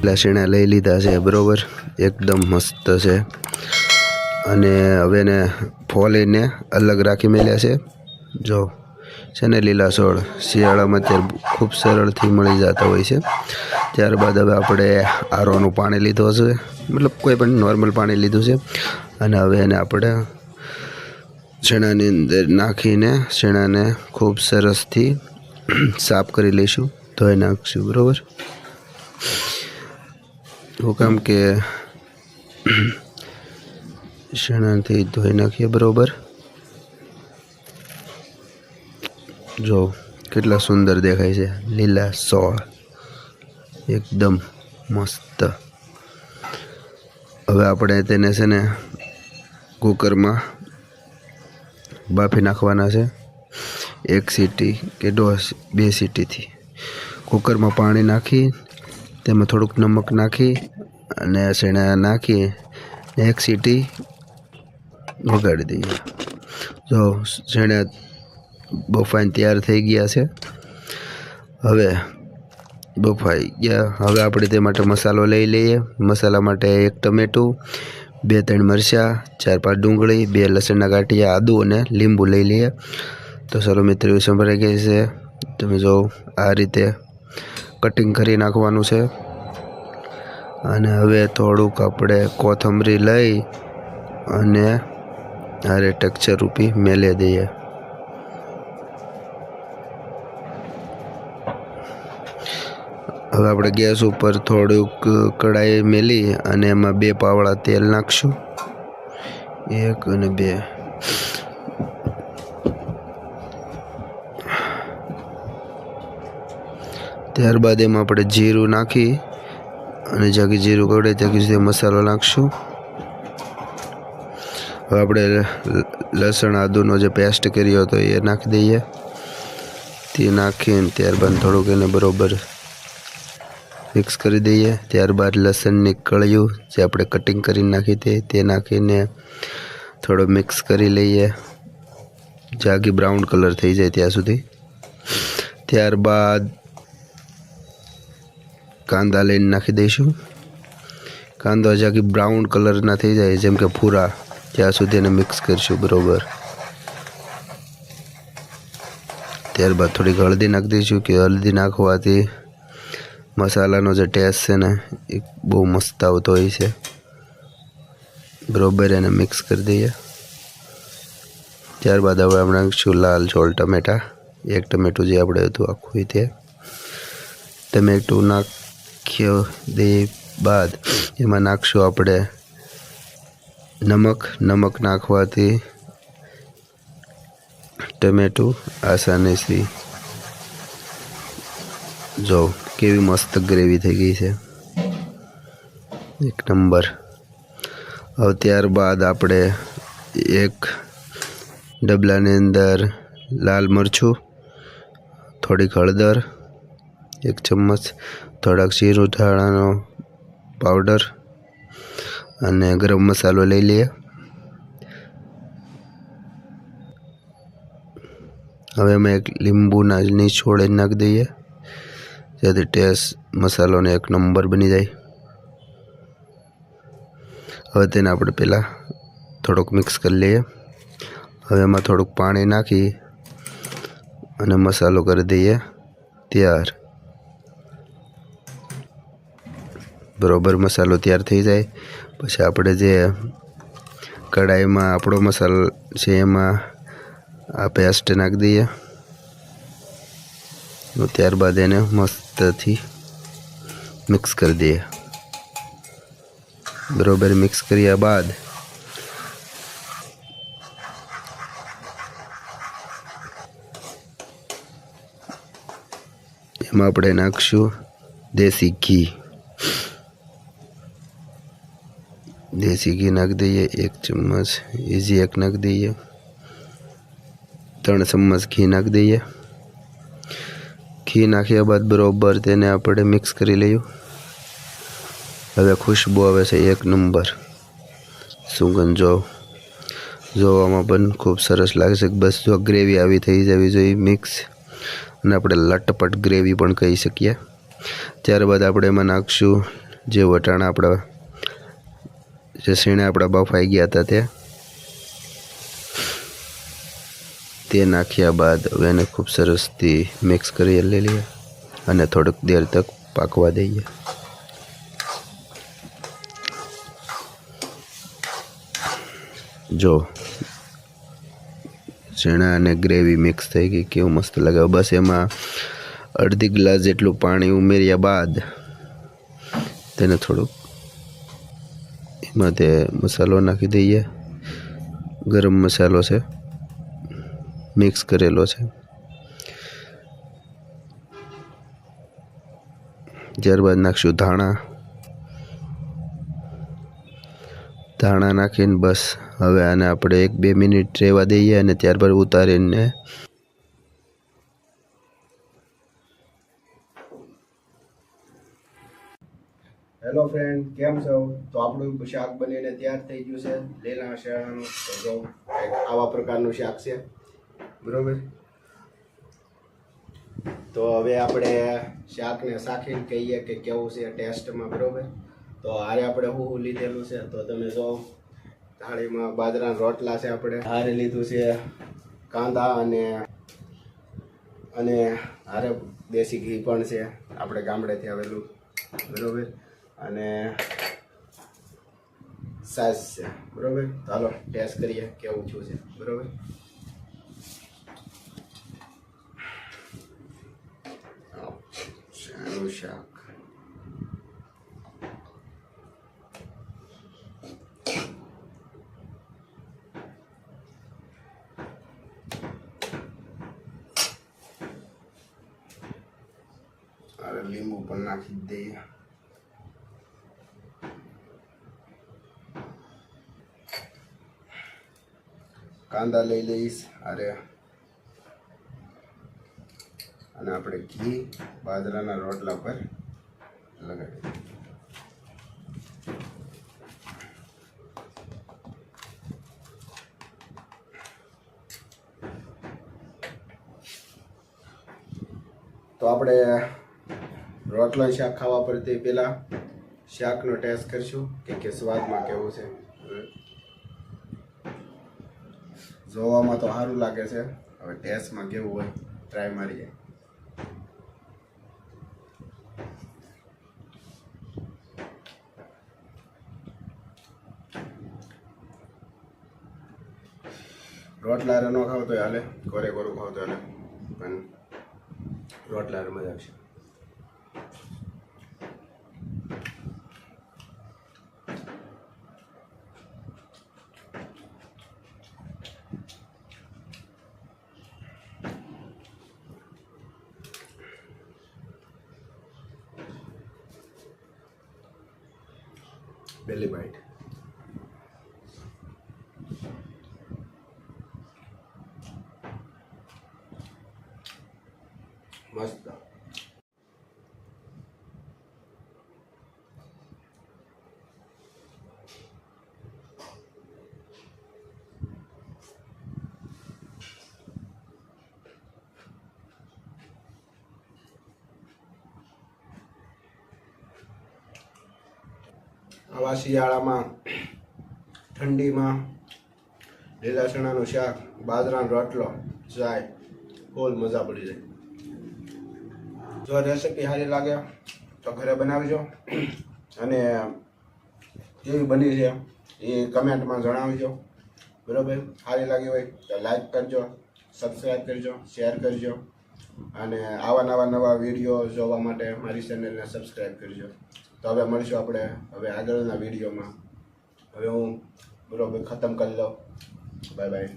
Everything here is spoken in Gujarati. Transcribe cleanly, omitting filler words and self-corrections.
લસણા લઈ લીધા છે બરોબર, એકદમ મસ્ત છે। અને હવે એને ફોલીને અલગ રાખી મેલ્યા છે। જો છે ને લીલા છોડ શિયાળામાં અત્યારે ખૂબ સરળથી મળી જતા હોય છે। ત્યારબાદ હવે આપણે આરોનું પાણી લીધું છે, મતલબ કોઈ પણ નોર્મલ પાણી લીધું છે। અને હવે એને આપણે ચણાની અંદર નાખીને ચણાને ખૂબ સરસથી સાફ કરી લઈશું, ધોઈ નાખશું બરાબર। હું કામ કે ચણાથી ધોઈ નાખીએ બરાબર। જો કેટલા સુંદર દેખાય છે, લીલા છોડ એકદમ મસ્ત। હવે આપણે તેને છે ને કુકરમાં બાફી નાખવાના છે, 1 સીટી કે 2 સીટીથી। કુકરમાં પાણી નાખી તેમાં થોડુંક નમક નાખી અને ચણા નાખી 1 સીટી વગાડી દઈએ। જો ચણા બફાઈને તૈયાર થઈ ગયા છે। હવે બફાઈ ગયા, હવે આપણે તે માટે મસાલો લઈ લઈએ। મસાલા માટે 1 ટમેટું, 2-3 મરચાં, 4-5 ડુંગળી, 2 લસણના ગાંઠિયા, આદુ અને લીંબુ લઈ લઈએ। તો ચાલો મિત્રો, સંભળાઈ ગઈ છે, તમે જો આ રીતે કટિંગ કરી નાખવાનું છે। અને હવે થોડુંક આપણે કોથમરી લઈ અને આરે ટેક્સચર રૂપી મેલી દઈએ। હવે આપણે ગેસ ઉપર થોડુંક કઢાઈ મેલી અને એમાં 2 પાવડા તેલ નાખશું, 1 અને 2। ત્યારબાદ એમાં આપણે જીરું નાખી અને જ્યાંથી જીરું કઢે ત્યાં સુધી મસાલો નાખશું। હવે આપણે લસણ આદુનો જે પેસ્ટ કર્યો હતો એ નાખી દઈએ। તે નાખીને ત્યારબાદ થોડુંક એને બરાબર મિક્સ કરી દઈએ। ત્યારબાદ લસણની કળીઓ જે આપણે કટિંગ કરી નાખી તે નાખીને થોડો મિક્સ કરી લઈએ, જાગી બ્રાઉન કલર થઈ જાય ત્યાં સુધી। ત્યારબાદ કાંદા લઈને નાખી દઈશું। કાંદા જાગી બ્રાઉન કલરના થઈ જાય જેમ કે ભૂરા, ત્યાં સુધી એને મિક્સ કરીશું બરાબર। ત્યારબાદ થોડીક હળદી નાખી દઈશું, કે હળદી નાખવાથી મસાલાનો જે ટેસ્ટ છે ને એ બહુ મસ્ત આવતો હોય છે બરાબર। એને મિક્સ કરી દઈએ। ત્યારબાદ હવે આપણે નાખીશું લાલ છોલ ટમેટા, 1 ટમેટું જે આપણે હતું આખું તે ટમેટું નાખ્યો દે બાદ એમાં નાખશું આપણે નમક નાખવાથી ટમેટું આસાનીથી, જો કેવી મસ્ત ગ્રેવી થઈ ગઈ છે, 1 નંબર। હવે ત્યારબાદ આપણે 1 ડબલાની અંદર લાલ મરચું, થોડીક હળદર, 1 ચમચ, થોડાક જીરું ધાણાનો પાવડર અને ગરમ મસાલો લઈ લઈએ। હવે એમાં 1 લીંબુના નીચોડે નાખી દઈએ, જેથી ટેસ્ટ મસાલોને 1 નંબર બની જાય। હવે તેને આપણે પહેલાં થોડુંક મિક્સ કરી લઈએ। હવે એમાં થોડુંક પાણી નાખી અને મસાલો કરી દઈએ તૈયાર બરાબર। મસાલો તૈયાર થઈ જાય પછી આપણે જે કઢાઈમાં આપણો મસાલો છે એમાં આ પેસ્ટ નાખી દઈએ। ત્યારબાદ એને મસ્તથી મિક્સ કરી દઈએ બરાબર। મિક્સ કર્યા બાદ એમાં આપણે નાખશું દેશી ઘી નાખી દઈએ, 1 ચમચ, ઇઝી 1 નાખી દઈએ, 3 ચમચ ઘી નાખી દઈએ। ઘી નાખ્યા બાદ બરાબર તેને આપણે મિક્સ કરી લઈએ। હવે ખુશ્બુ આવે છે 1 નંબર, સુગંધ જોવામાં પણ ખૂબ સરસ લાગે છે। બસ જો ગ્રેવી આવી થઈ જવી જોઈએ મિક્સ, અને આપણે લટપટ ગ્રેવી પણ કહી શકીએ। ત્યારબાદ આપણે એમાં નાખશું જે વટાણા આપણા જે સીણે આપણા બફાઈ ગયા હતા તે નાખ્યા બાદ હવે એને ખૂબ સરસથી મિક્સ કરી લઈએ અને થોડીક દેર તક પાકવા દઈએ. જો ચણા અને ગ્રેવી મિક્સ થઈ ગઈ, કેવું મસ્ત લાગે. બસ એમાં અડધી ગ્લાસ જેટલું પાણી ઉમેર્યા બાદ તેને થોડુંક એમાં તે મસાલો નાખી દઈએ. ગરમ મસાલો છે, મિક્સ કરેલો છે. ત્યારબાદ નાખશું ધાણા નાખીને બસ હવે આને આપણે 1-2 મિનિટ રહેવા દઈએ અને ત્યારબાદ ઉતારીને હેલો ફ્રેન્ડ, કેમ છો? તો આપણું શાક બનીને તૈયાર થઈ ગયું છે, લીલા શિયાળાનું. તો જો આવા પ્રકારનું શાક છે, બરોબર. તો હવે આપણે શાકને ચાખીને કહીએ કે કેવું છે ટેસ્ટમાં, બરોબર. તો હારે આપણે શું લીધેલું છે તો તમે જો, થાળીમાં બાજરાના રોટલા છે, આપણે હારે લીધું છે કાંદા અને હારે દેશી ઘી પણ છે, આપણે ગામડેથી આવેલું, બરોબર. અને સાસ છે, બરોબર. ચાલો ટેસ્ટ કરીએ કેવું શું છે, બરોબર. શાક લીંબુ પણ નાખી દઈએ. કાંદા લઈ લઈશ અરે અને આપણે ઘી બાજરાના રોટલા પર લગાડી. તો આપણે રોટલા શાક ખાવા પડતી પહેલા શાકનો ટેસ્ટ કરશું કે સ્વાદમાં કેવું છે. જોવામાં તો સારું લાગે છે, હવે ટેસ્ટમાં કેવું હોય ટ્રાય મારીએ. રોટલા હારે ન ખાવ તો હાલે, કોરે કોરું ખાવ તો હાલે, પણ રોટલા હારે મજા આવશે. પહેલી બાઈટ. મસ્ત. આવા શિયાળામાં ઠંડીમાં લીલા ચણાનું શાક, બાજરાનો રોટલો, ચાય, ફૂલ મજા પડી જાય. જો રેસીપી સારી લાગે તો ઘરે બનાવજો અને કેવી બની છે એ કમેન્ટમાં જણાવજો, બરાબર. સારી લાગી હોય તો લાઈક કરજો, સબસ્ક્રાઈબ કરજો, શેર કરજો અને આવા નવા વિડીયો જોવા માટે મારી ચેનલને સબસ્ક્રાઈબ કરજો. તો હવે મળીશું આપણે હવે આગળના વિડીયોમાં. હવે હું બરોબર ખતમ કરી લઉં. Bye bye.